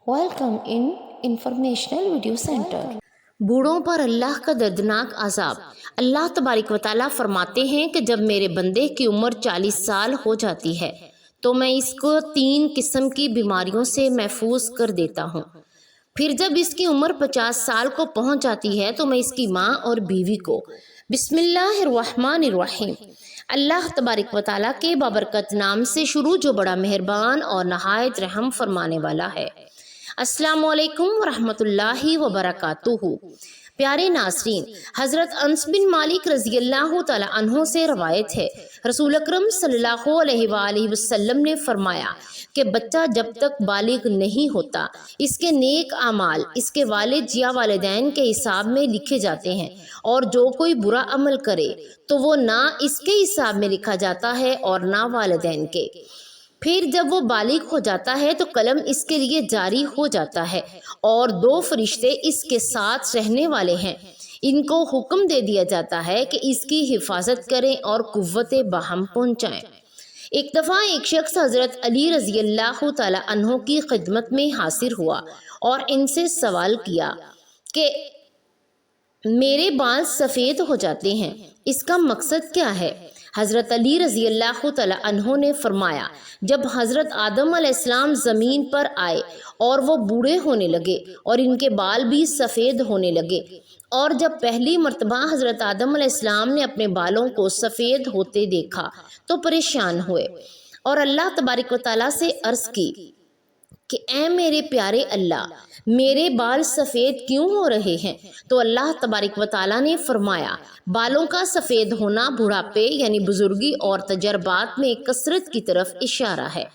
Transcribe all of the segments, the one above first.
Welcome in Informational Video Center. बूढ़ों पर अल्लाह का दर्दनाक अजाब। अल्लाह तबारक व तआला फरमाते हैं कि जब मेरे बंदे की उम्र 40 साल हो जाती है तो मैं इसको 3 किस्म की बीमारियों से महफूज कर देता हूँ। फिर जब इसकी उम्र 50 साल को पहुँच जाती है तो मैं इसकी माँ और बीवी को बिस्मिल्लाहिर्रहमानिर्रहीम अल्लाह तबारक व तआला के बाबरकत नाम से शुरू जो बड़ा मेहरबान और नहायत रहम फरमाने वाला है। अस्सलामु अलैकुम वरहमतुल्लाहि वबरकातुहू। प्यारे नाज़रीन, हज़रत अनस बिन मालिक रज़ियल्लाहु तआला अन्हो से रवायत है, रसूल अकरम सल्लल्लाहु अलैहि वसल्लम ने फरमाया कि बच्चा जब तक बालिग नहीं होता इसके नेक आमाल इसके वालिद या वालिदैन के हिसाब में लिखे जाते हैं, और जो कोई बुरा अमल करे तो वो ना इसके हिसाब में लिखा जाता है और ना वालिदैन के। फिर जब वो बालिग हो जाता है तो कलम इसके लिए जारी हो जाता है और 2 फरिश्ते इसके साथ रहने वाले हैं। इनको हुक्म दे दिया जाता है कि इसकी हिफाजत करें और कुव्वते बहम पहुँचाएँ। एक दफ़ा एक शख्स हज़रत अली रज़ियल्लाहु तआला अन्हो की खिदमत में हाजिर हुआ और इनसे सवाल किया कि मेरे बाल सफ़ेद हो जाते हैं, इसका मकसद क्या है? हज़रत अली रज़ियल्लाहु तआला अन्हो ने फरमाया, जब हज़रत आदम अलैहिस्सलाम ज़मीन पर आए और वो बूढ़े होने लगे और इनके बाल भी सफ़ेद होने लगे, और जब पहली मर्तबा हज़रत आदम अलैहिस्सलाम ने अपने बालों को सफ़ेद होते देखा तो परेशान हुए और अल्लाह तबारक व तआला से अर्ज़ की कि ऐ मेरे प्यारे अल्लाह, मेरे बाल सफ़ेद क्यों हो रहे हैं? तो अल्लाह तबारक व तआला ने फरमाया, बालों का सफ़ेद होना बुढ़ापे यानी बुजुर्गी और तजर्बात में कसरत की तरफ इशारा है,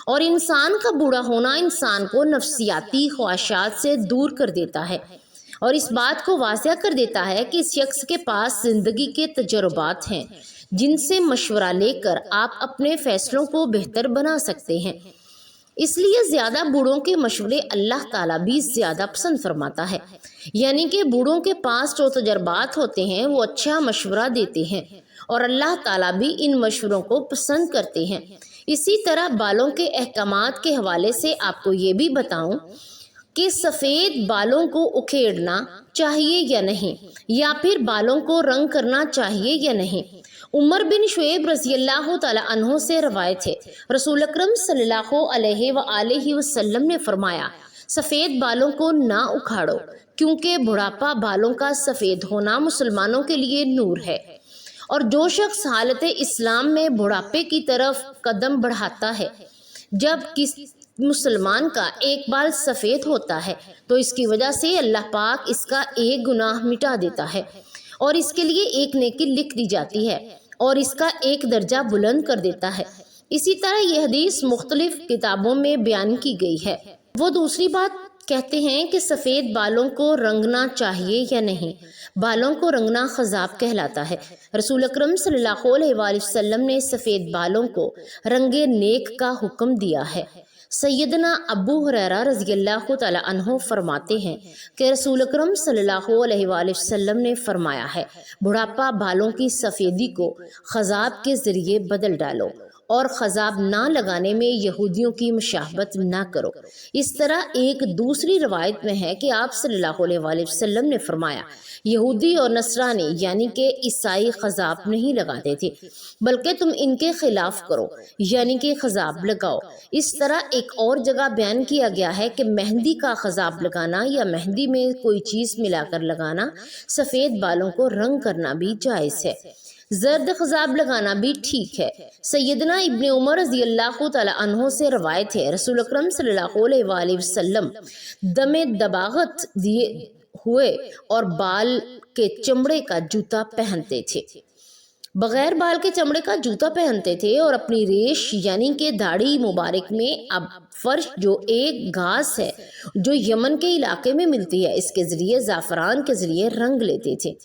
और इंसान का बूढ़ा होना इंसान को नफ्सियाती ख्वाहिशात से दूर कर देता है और इस बात को वाज़ेह कर देता है कि इस शख्स के पास ज़िंदगी के तजर्बात हैं जिनसे मशवरा लेकर आप अपने फ़ैसलों को बेहतर बना सकते हैं। इसलिए ज़्यादा बूढ़ों के मशवरे अल्लाह ताला भी ज़्यादा पसंद फरमाता है, यानी कि बूढ़ों के पास जो तजर्बात होते हैं वो अच्छा मशवरा देते हैं और अल्लाह ताला भी इन मशवरों को पसंद करते हैं। इसी तरह बालों के अहकामात के हवाले से आपको ये भी बताऊं कि सफ़ेद बालों को उखेड़ना चाहिए या नहीं, या फिर बालों को रंग करना चाहिए या नहीं। उमर बिन शुएब रज़ियल्लाहु तआला अन्हो से रवायत है, रसूल अकरम सल्लल्लाहु अलैहि वसल्लम ने फरमाया, सफ़ेद बालों को ना उखाड़ो क्योंकि बुढ़ापा बालों का सफ़ेद होना मुसलमानों के लिए नूर है, और जो शख्स हालत इस्लाम में बुढ़ापे की तरफ कदम बढ़ाता है, जब किस मुसलमान का एक बाल सफ़ेद होता है तो इसकी वजह से अल्लाह पाक इसका एक गुनाह मिटा देता है और इसके लिए एक नेकी लिख दी जाती है और इसका एक दर्जा बुलंद कर देता है। इसी तरह यह हदीस मुख्तलिफ किताबों में बयान की गई है। वो दूसरी बात कहते हैं कि सफ़ेद बालों को रंगना चाहिए या नहीं। बालों को रंगना खज़ाब कहलाता है। रसूल अकरम सल्लल्लाहु अलैहि वसल्लम ने सफ़ेद बालों को रंगे नेक का हुक्म दिया है। सैयदना अबू हुरैरा रज़ियल्लाहु तआला अन्हो फरमाते हैं कि रसूल अकरम सल्लल्लाहु अलैहि वसल्लम ने फरमाया है, बुढ़ापा बालों की सफ़ेदी को खज़ाब के ज़रिए बदल डालो और खज़ाब ना लगाने में यहूदियों की मुशाहबत ना करो। इस तरह एक दूसरी रवायत में है कि आप सल्लल्लाहु अलैहि वसल्लम ने फरमाया, यहूदी और नसरानी यानी कि ईसाई खज़ाब नहीं लगाते थे, बल्कि तुम इनके खिलाफ करो यानी कि खज़ाब लगाओ। इस तरह एक और जगह बयान किया गया है कि मेहंदी का खज़ाब लगाना या मेहंदी में कोई चीज़ मिलाकर लगाना, सफ़ेद बालों को रंग करना भी जायज़ है। जर्द खज़ाब लगाना भी ठीक है। सैयदना इब्ने उमर रज़ियल्लाहु तआला अन्हो से रवायत है, रसूल अकरम सल्लल्लाहु अलैहि वसल्लम दमे दबागत दिए हुए और बाल के चमड़े का जूता पहनते थे, बगैर बाल के चमड़े का जूता पहनते थे और अपनी रेश यानी कि दाढ़ी मुबारक में अब फर्श जो एक घास है जो यमन के इलाके में मिलती है, इसके ज़रिए ज़ाफ़रान के ज़रिए रंग लेते थे।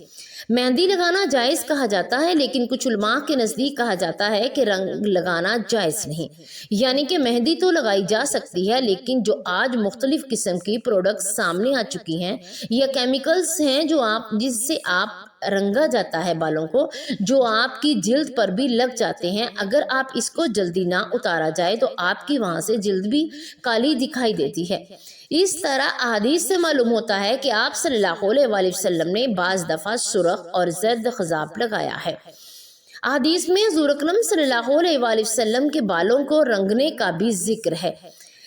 मेहंदी लगाना जायज़ कहा जाता है, लेकिन कुछ उलमा के नज़दीक कहा जाता है कि रंग लगाना जायज़ नहीं, यानी कि मेहंदी तो लगाई जा सकती है, लेकिन जो आज मुख्तलिफ़ किस्म की प्रोडक्ट्स सामने आ चुकी हैं या केमिकल्स हैं जो जिससे आप रंगा जाता है बालों को, जो आपकी जिल्द पर भी लग जाते हैं, अगर आप इसको जल्दी ना उतारा जाए तो आपकी वहाँ से जिल्द भी काली दिखाई देती है। اس طرح احادیث سے معلوم ہوتا ہے کہ آپ صلی اللہ علیہ وآلہ وسلم نے بعض دفعہ سرخ اور زرد خضاب لگایا ہے۔ احادیث میں حضور اکرم صلی اللہ علیہ وآلہ وسلم کے بالوں کو رنگنے کا بھی ذکر ہے۔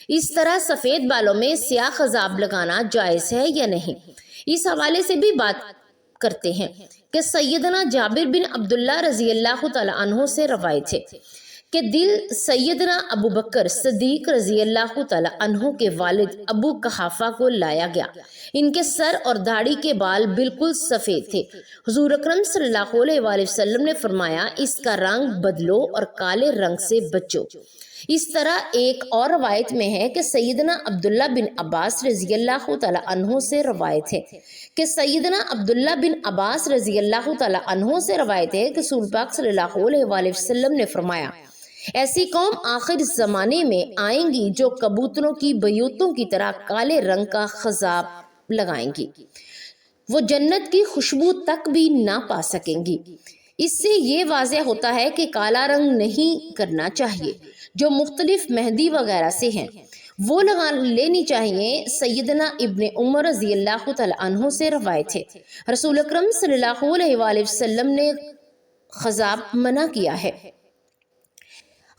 اس طرح سفید بالوں میں سیاہ خضاب لگانا جائز ہے یا نہیں، اس حوالے سے بھی بات کرتے ہیں کہ سیدنا جابر بن عبداللہ رضی اللہ تعالیٰ عنہ سے روایت ہے کہ دل سیدنا ابو بکر صدیق رضی اللہ تعالیٰ عنہ کے والد ابو قحافہ کو لایا گیا۔ ان کے سر اور داڑھی کے بال بالکل سفید تھے۔ حضور اکرم صلی اللہ علیہ وآلہ وسلم نے فرمایا اس کا رنگ بدلو اور کالے رنگ سے بچو۔ اس طرح ایک اور روایت میں ہے کہ سیدنا عبداللہ بن عباس رضی اللہ تعالیٰ عنہ سے روایت ہے کہ سیدنا عبداللہ بن عباس رضی اللہ تعالیٰ عنہ سے روایت ہے کہ رسول پاک صلی اللہ علیہ وآلہ وسلم نے فرمایا ایسی قوم آخر زمانے میں آئیں گی جو کبوتروں کی بیوتوں کی طرح کالے رنگ کا خضاب لگائیں گی، وہ جنت کی خوشبو تک بھی نہ پا سکیں گی۔ اس سے یہ واضح ہوتا ہے کہ کالا رنگ نہیں کرنا چاہیے، جو مختلف مہندی وغیرہ سے ہیں وہ لگا لینی چاہیے۔ سیدنا ابن عمر رضی اللہ تعالیٰ عنہ سے روایت ہے رسول اکرم صلی اللہ علیہ وآلہ وسلم نے خضاب منع کیا ہے۔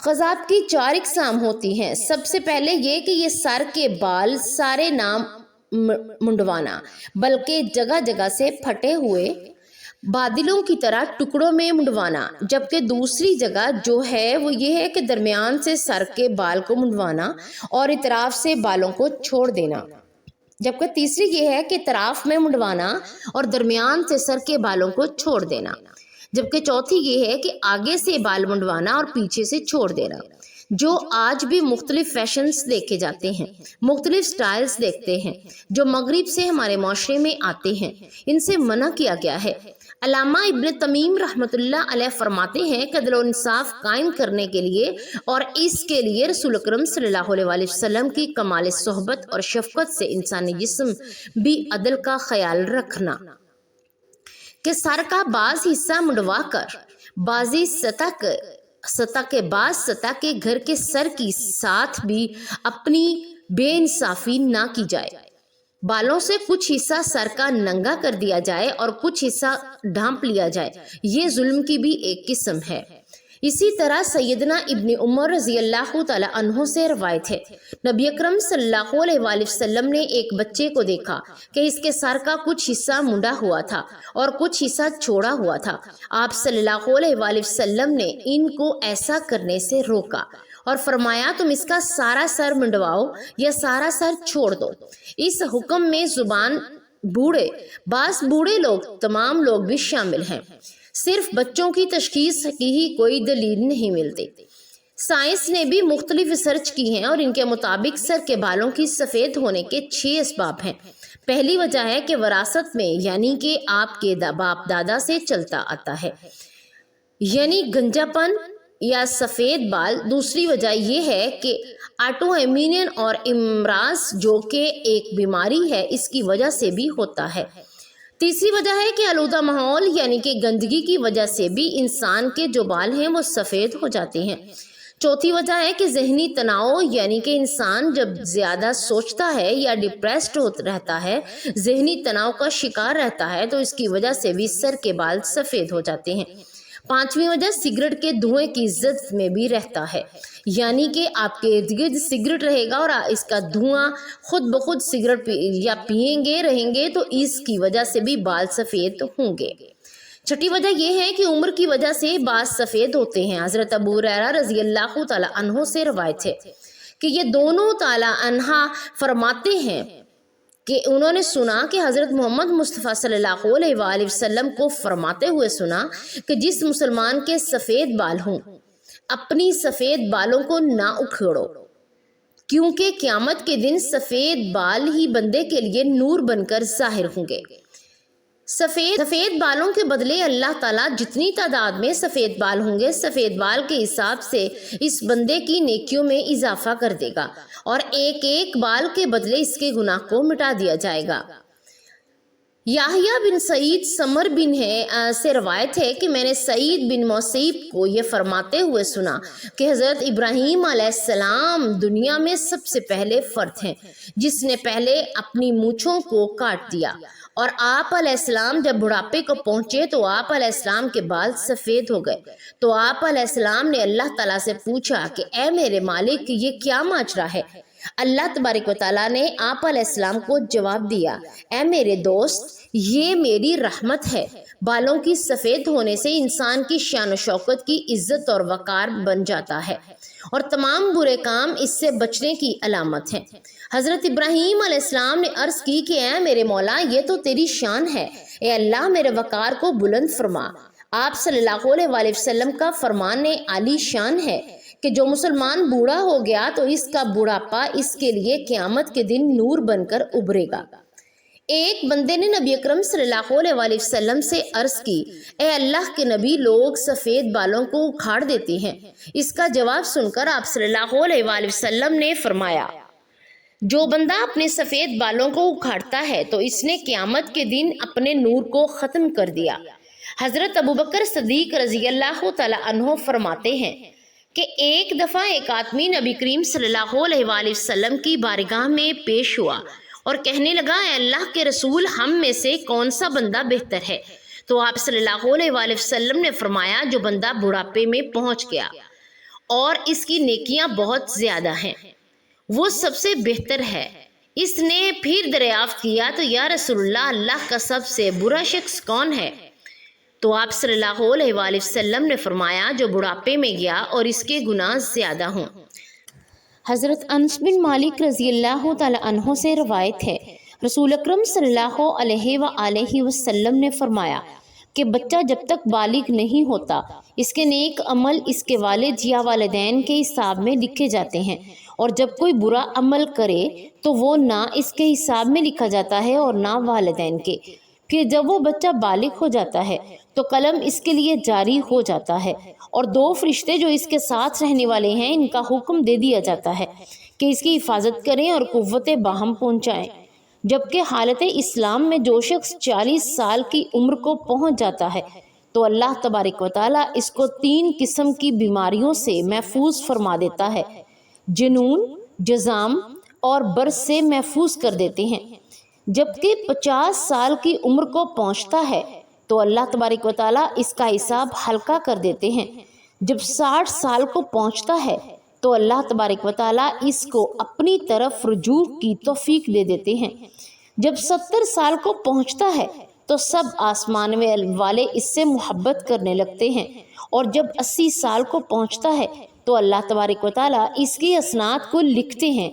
خضاب کی 4 اقسام ہوتی ہیں۔ سب سے پہلے یہ کہ یہ سر کے بال سارے نہ منڈوانا بلکہ جگہ جگہ سے پھٹے ہوئے بادلوں کی طرح ٹکڑوں میں منڈوانا، جبکہ دوسری جگہ جو ہے وہ یہ ہے کہ درمیان سے سر کے بال کو منڈوانا اور اطراف سے بالوں کو چھوڑ دینا، جبکہ تیسری یہ ہے کہ اطراف میں منڈوانا اور درمیان سے سر کے بالوں کو چھوڑ دینا، جبکہ چوتھی یہ ہے کہ آگے سے بال منڈوانا اور پیچھے سے چھوڑ دینا۔ جو آج بھی مختلف فیشنز دیکھے جاتے ہیں، مختلف سٹائلز دیکھتے ہیں جو مغرب سے ہمارے معاشرے میں آتے ہیں، ان سے منع کیا گیا ہے۔ علامہ ابن تمیم رحمۃ اللہ علیہ فرماتے ہیں کہ عدل و انصاف قائم کرنے کے لیے اور اس کے لیے رسول اکرم صلی اللہ علیہ وآلہ وسلم کی کمال صحبت اور شفقت سے انسانی جسم بھی عدل کا خیال رکھنا کہ سر کا بعض حصہ منڈوا کر بازی سطح کے بعض سطح کے گھر کے سر کی ساتھ بھی اپنی بے انصافی نہ کی جائے۔ بالوں سے کچھ حصہ سر کا ننگا کر دیا جائے اور کچھ حصہ ڈھانپ لیا جائے، یہ ظلم کی بھی ایک قسم ہے۔ اسی طرح سیدنا ابن عمر رضی اللہ تعالیٰ عنہ سے روایت ہے نبی اکرم صلی اللہ علیہ وآلہ وسلم نے ایک بچے کو دیکھا کہ اس کے سر کا کچھ حصہ منڈا ہوا تھا اور کچھ حصہ چھوڑا ہوا تھا۔ آپ صلی اللہ علیہ وآلہ وسلم نے ان کو ایسا کرنے سے روکا اور فرمایا تم اس کا سارا سر منڈواؤ یا سارا سر چھوڑ دو۔ اس حکم میں زبان بوڑھے، بعض بوڑھے لوگ، تمام لوگ بھی شامل ہیں۔ صرف بچوں کی تشخیص کی ہی کوئی دلیل نہیں ملتی۔ سائنس نے بھی مختلف ریسرچ کی ہیں اور ان کے مطابق سر کے بالوں کی سفید ہونے کے 6 اسباب ہیں۔ پہلی وجہ ہے کہ وراثت میں، یعنی کہ آپ کے باپ دادا سے چلتا آتا ہے، یعنی گنجا پن یا سفید بال۔ دوسری وجہ یہ ہے کہ آٹو ایمین اور امراض جو کہ ایک بیماری ہے، اس کی وجہ سے بھی ہوتا ہے۔ تیسری وجہ ہے کہ آلودہ ماحول یعنی کہ گندگی کی وجہ سے بھی انسان کے جو بال ہیں وہ سفید ہو جاتے ہیں۔ چوتھی وجہ ہے کہ ذہنی تناؤ یعنی کہ انسان جب زیادہ سوچتا ہے یا ڈپریسڈ رہتا ہے، ذہنی تناؤ کا شکار رہتا ہے، تو اس کی وجہ سے بھی سر کے بال سفید ہو جاتے ہیں۔ پانچویں وجہ سگریٹ کے دھوئیں کی زد میں بھی رہتا ہے، یعنی کہ آپ کے ارد گرد سگریٹ رہے گا اور اس کا دھواں خود بخود سگریٹ یا پیئیں گے رہیں گے تو اس کی وجہ سے بھی بال سفید ہوں گے۔ چھٹی وجہ یہ ہے کہ عمر کی وجہ سے بال سفید ہوتے ہیں۔ حضرت ابو ہریرہ رضی اللہ تعالیٰ عنہ سے روایت ہے کہ یہ دونوں تعالیٰ عنہ فرماتے ہیں کہ انہوں نے سنا کہ حضرت محمد مصطفیٰ صلی اللہ علیہ وآلہ وسلم کو فرماتے ہوئے سنا کہ جس مسلمان کے سفید بال ہوں اپنی سفید بالوں کو نہ اکھیڑو، کیونکہ قیامت کے دن سفید بال ہی بندے کے لیے نور بن کر ظاہر ہوں گے۔ سفید بالوں کے بدلے اللہ تعالیٰ جتنی تعداد میں سفید بال ہوں گے، سفید بال کے حساب سے اس بندے کی نیکیوں میں اضافہ کر دے گا اور ایک ایک بال کے بدلے اس کے گناہ کو مٹا دیا جائے گا۔ याहिया बिन सईद समर बिन है से रवायत है कि मैंने सईद बिन मौसीब को ये फरमाते हुए सुना कि हज़रत इब्राहीम अलैहिस्सलाम दुनिया में सबसे पहले फ़र्द हैं जिसने पहले अपनी मूँछों को काट दिया, और आप अलैहिस्सलाम जब बुढ़ापे को पहुँचे तो आप अलैहिस्सलाम के बाल सफ़ेद हो गए। तो आप अलैहिस्सलाम ने अल्लाह ताला से पूछा कि ए मेरे मालिक, ये क्या माजरा है? अल्लाह तबारक व तआला ने आप अलैहिस्सलाम को जवाब दिया, ए मेरे दोस्त, ये मेरी रहमत है। बालों की सफ़ेद होने से इंसान की शान व शौकत की इज्जत और वक़ार बन जाता है और तमाम बुरे काम इससे बचने की अलामत है। हज़रत इब्राहीम अलैहिस्सलाम ने अर्ज़ की कि ए मेरे मौला, ये तो तेरी शान है, ए अल्लाह मेरे वक़ार को बुलंद फरमा। आप सल्लल्लाहु अलैहि वसल्लम का फरमान आली शान है कि जो मुसलमान बूढ़ा हो गया तो इसका बुढ़ापा इसके लिए क़यामत के दिन नूर बनकर उभरेगा। एक बंदे ने नबी अकरम सल्लल्लाहु अलैहि वसल्लम से अर्ज़ की, ए अल्लाह के नबी, लोग सफ़ेद बालों को उखाड़ देते हैं। इसका जवाब सुनकर आप सल्लल्लाहु अलैहि वसल्लम ने फरमाया, जो बंदा अपने सफ़ेद बालों को उखाड़ता है तो इसने क़यामत के दिन अपने नूर को ख़त्म कर दिया। हज़रत अबू बकर सिद्दीक़ रज़ी अल्लाह तआला अन्हु फरमाते हैं कि एक दफ़ा एक आदमी नबी करीम सल्लल्लाहु अलैहि वसल्लम की बारगाह में पेश हुआ और कहने लगा, अल्लाह के रसूल, हम में से कौन सा बंदा बेहतर है? तो आप सल्लल्लाहु अलैहि वसल्लम ने फरमाया, जो बंदा बुढ़ापे में पहुंच गया और इसकी नेकियां बहुत ज़्यादा हैं, वो सबसे बेहतर है। इसने फिर दरियाफ्त किया, तो या रसूलल्लाह, अल्लाह का सबसे बुरा शख्स कौन है? तो आप सल्लल्लाहु अलैहि वसल्लम ने फरमाया, जो बुढ़ापे में गया और इसके गुनाह ज़्यादा हों। हज़रत अनस बिन मालिक रज़ी अल्लाह तआला अन्हु से रवायत है, रसूल अकरम सल्लल्लाहु अलैहि वसल्लम ने फरमाया कि बच्चा जब तक बालिग नहीं होता, इसके नेक अमल इसके वालिद या वालिदैन के हिसाब में लिखे जाते हैं, और जब कोई बुरा अमल करे तो वो ना इसके हिसाब में लिखा जाता है और ना वालिदैन के। फिर जब वो बच्चा बालिग हो जाता है तो कलम इसके लिए जारी हो जाता है, और दो फरिश्ते जो इसके साथ रहने वाले हैं, इनका हुक्म दे दिया जाता है कि इसकी हिफाजत करें और कुव्वत बाहम पहुँचाएँ। जबकि हालत इस्लाम में जो शख्स 40 साल की उम्र को पहुँच जाता है तो अल्लाह तबारक व तआला इसको 3 किस्म की बीमारियों से महफूज फरमा देता है, जुनून, जज़ाम और बर्स से महफूज कर देते हैं। जबकि 50 साल की उम्र को पहुँचता है तो अल्लाह तबारक व तआला इसका हिसाब हल्का कर देते हैं। जब 60 साल को पहुँचता है तो अल्लाह तबारक व तआला इसको अपनी तरफ रुजू की तौफीक दे देते हैं। जब 70 साल को पहुँचता है तो सब आसमान वाले इससे मोहब्बत करने लगते हैं, और जब 80 साल को पहुँचता है तो अल्लाह तबारक व तआला इसकी असनाद को लिखते हैं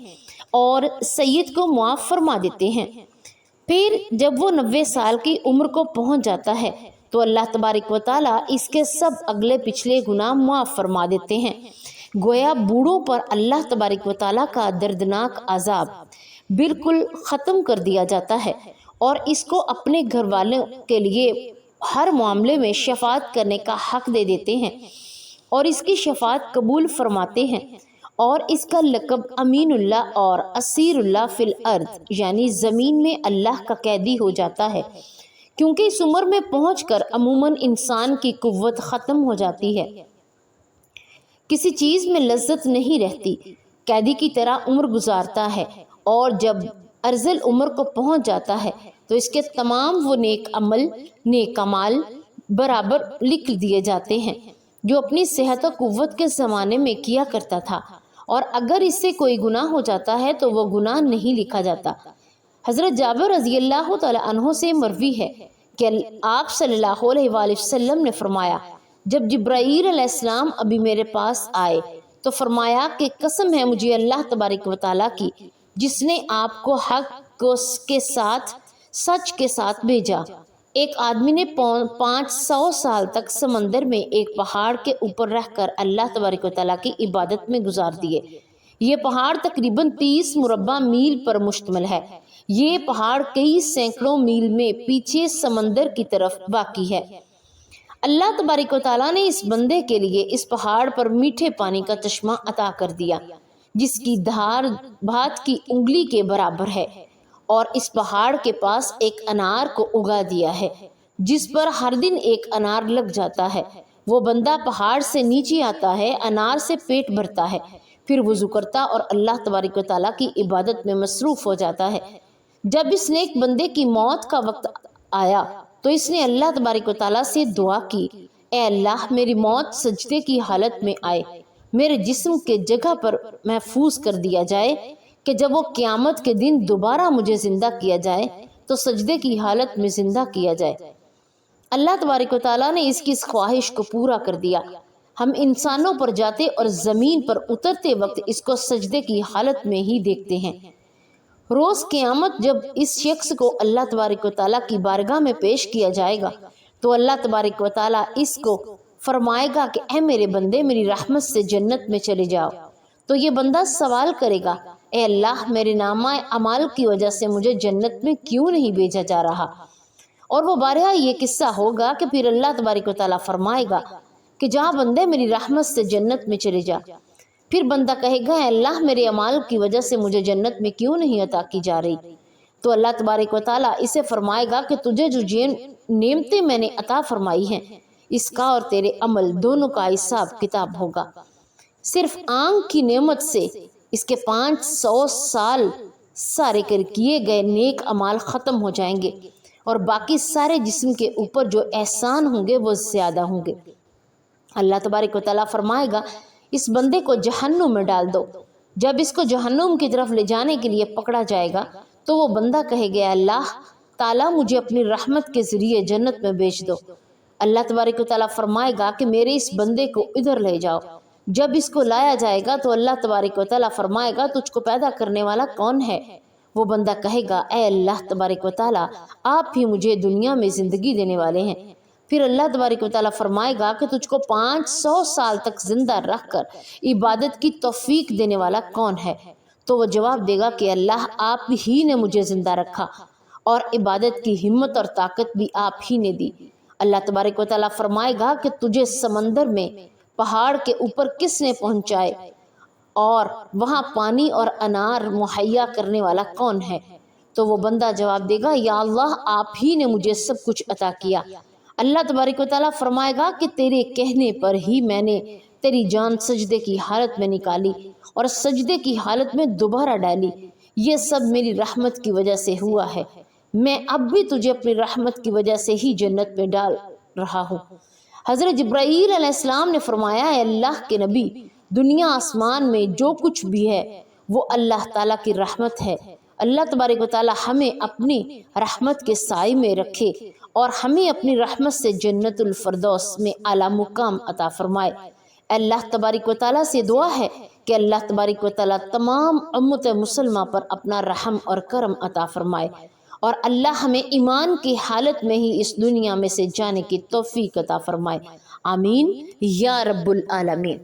और सैयद को मुआफ़ फरमा देते हैं। फिर जब वो 90 साल की उम्र को पहुंच जाता है तो अल्लाह तबारक व तआला इसके सब अगले पिछले गुनाह मुआफ़ फरमा देते हैं। गोया बूढ़ों पर अल्लाह तबारक व तआला का दर्दनाक अज़ाब बिल्कुल ख़त्म कर दिया जाता है, और इसको अपने घर वालों के लिए हर मामले में शफात करने का हक दे देते हैं और इसकी शफात कबूल फरमाते हैं, और इसका लक़ब अमीनुल्लाह और असीरुल्लाह फिल अर्द, यानी ज़मीन में अल्लाह का कैदी हो जाता है, क्योंकि इस उम्र में पहुंचकर अमूमन इंसान की कुव्वत ख़त्म हो जाती है, किसी चीज़ में लज्जत नहीं रहती, कैदी की तरह उम्र गुजारता है, और जब अर्ज़ल उम्र को पहुंच जाता है तो इसके तमाम वो नेक अमल, नेक अमाल बराबर लिख दिए जाते हैं जो अपनी सेहत और कुव्वत के ज़माने में किया करता था, और अगर इससे कोई गुनाह हो जाता है तो वो गुनाह नहीं लिखा जाता। हज़रत जाबिर रज़ी अल्लाह तआला अन्हु से मरवी है कि आप सल्लल्लाहु अलैहि वसल्लम ने फरमाया, जब जिब्राईल अलैहिस्सलाम अभी मेरे पास आए तो फरमाया कि कसम है मुझे अल्लाह तबारक व तआला की, जिसने आपको हक के साथ सच के साथ भेजा। एक आदमी ने 500 साल तक समंदर में एक पहाड़ के ऊपर रहकर अल्लाह तबारक व तआला की इबादत में गुजार दिए। ये पहाड़ तकरीबन 30 मुरब्बा मील पर मुश्तमिल है। ये पहाड़ कई सैकड़ों मील में पीछे समंदर की तरफ बाकी है। अल्लाह तबारक व तआला ने इस बंदे के लिए इस पहाड़ पर मीठे पानी का चश्मा अता कर दिया, जिसकी धार भात की उंगली के बराबर है, اور اس پہاڑ کے پاس ایک انار کو اگا دیا ہے جس پر ہر دن ایک انار لگ جاتا ہے۔ وہ بندہ پہاڑ سے نیچے آتا ہے، انار سے پیٹ بھرتا ہے، پھر وضو کرتا اور اللہ تبارک و تعالیٰ کی عبادت میں مصروف ہو جاتا ہے۔ جب اس نیک بندے کی موت کا وقت آیا تو اس نے اللہ تبارک و تعالیٰ سے دعا کی، اے اللہ میری موت سجدے کی حالت میں آئے، میرے جسم کے جگہ پر محفوظ کر دیا جائے کہ جب وہ قیامت کے دن دوبارہ مجھے زندہ کیا جائے تو سجدے کی حالت میں زندہ کیا جائے۔ اللہ تبارک و تعالیٰ نے اس کی اس خواہش کو پورا کر دیا۔ ہم انسانوں پر جاتے اور زمین پر اترتے وقت اس کو سجدے کی حالت میں ہی دیکھتے ہیں۔ روز قیامت جب اس شخص کو اللہ تبارک و تعالیٰ کی بارگاہ میں پیش کیا جائے گا تو اللہ تبارک و تعالیٰ اس کو فرمائے گا کہ اے میرے بندے میری رحمت سے جنت میں چلے جاؤ۔ تو یہ بندہ سوال کرے گا، اے اللہ میرے نامہ اعمال کی وجہ سے مجھے جنت میں کیوں نہیں بھیجا جا رہا؟ اور وہ بارہا یہ قصہ ہوگا کہ پھر اللہ تبارک و تعالیٰ فرمائے گا کہ جہاں بندے میری رحمت سے جنت میں چلے جا۔ پھر بندہ کہے گا، اے اللہ میرے اعمال کی وجہ سے مجھے جنت میں کیوں نہیں عطا کی جا رہی؟ تو اللہ تبارک و تعالیٰ اسے فرمائے گا کہ تجھے جو نعمتیں میں نے عطا فرمائی ہیں اس کا اور تیرے عمل دونوں کا حساب کتاب ہوگا۔ صرف آنکھ کی نعمت سے اس کے 500 سال سارے کیے گئے نیک اعمال ختم ہو جائیں گے اور باقی سارے جسم کے اوپر جو احسان ہوں گے وہ زیادہ ہوں گے۔ اللہ تبارک و تعالیٰ فرمائے گا، اس بندے کو جہنم میں ڈال دو۔ جب اس کو جہنم کی طرف لے جانے کے لیے پکڑا جائے گا تو وہ بندہ کہے گا، اللہ تعالیٰ مجھے اپنی رحمت کے ذریعے جنت میں بھیج دو۔ اللہ تبارک و تعالیٰ فرمائے گا کہ میرے اس بندے کو ادھر لے جاؤ۔ جب اس کو لایا جائے گا تو اللہ تبارک و تعالیٰ فرمائے گا، تجھ کو پیدا کرنے والا کون ہے؟ وہ بندہ کہے گا، اے اللہ تبارک و تعالیٰ آپ ہی مجھے دنیا میں زندگی دینے والے ہیں۔ پھر اللہ تبارک و تعالیٰ فرمائے گا کہ تجھ کو 500 سال تک زندہ رکھ کر عبادت کی توفیق دینے والا کون ہے؟ تو وہ جواب دے گا کہ اللہ آپ ہی نے مجھے زندہ رکھا اور عبادت کی ہمت اور طاقت بھی آپ ہی نے دی۔ اللہ تبارک و تعالیٰ فرمائے گا کہ تجھے سمندر میں پہاڑ کے اوپر کس نے پہنچائے اور وہاں پانی اور انار مہیا کرنے والا کون ہے؟ تو وہ بندہ جواب دے گا، یا اللہ آپ ہی نے مجھے سب کچھ عطا کیا۔ اللہ تبارک و تعالیٰ فرمائے گا کہ تیرے کہنے پر ہی میں نے تیری جان سجدے کی حالت میں نکالی اور سجدے کی حالت میں دوبارہ ڈالی، یہ سب میری رحمت کی وجہ سے ہوا ہے۔ میں اب بھی تجھے اپنی رحمت کی وجہ سے ہی جنت میں ڈال رہا ہوں۔ حضرت جبرائیل علیہ السلام نے فرمایا، اے اللہ کے نبی، دنیا آسمان میں جو کچھ بھی ہے وہ اللہ تعالیٰ کی رحمت ہے۔ اللہ تبارک و تعالیٰ ہمیں اپنی رحمت کے سائے میں رکھے اور ہمیں اپنی رحمت سے جنت الفردوس میں اعلیٰ مقام عطا فرمائے۔ اللہ تبارک و تعالیٰ سے دعا ہے کہ اللہ تبارک و تعالیٰ تمام امت مسلمہ پر اپنا رحم اور کرم عطا فرمائے اور اللہ ہمیں ایمان کی حالت میں ہی اس دنیا میں سے جانے کی توفیق عطا فرمائے۔ آمین یا رب العالمین۔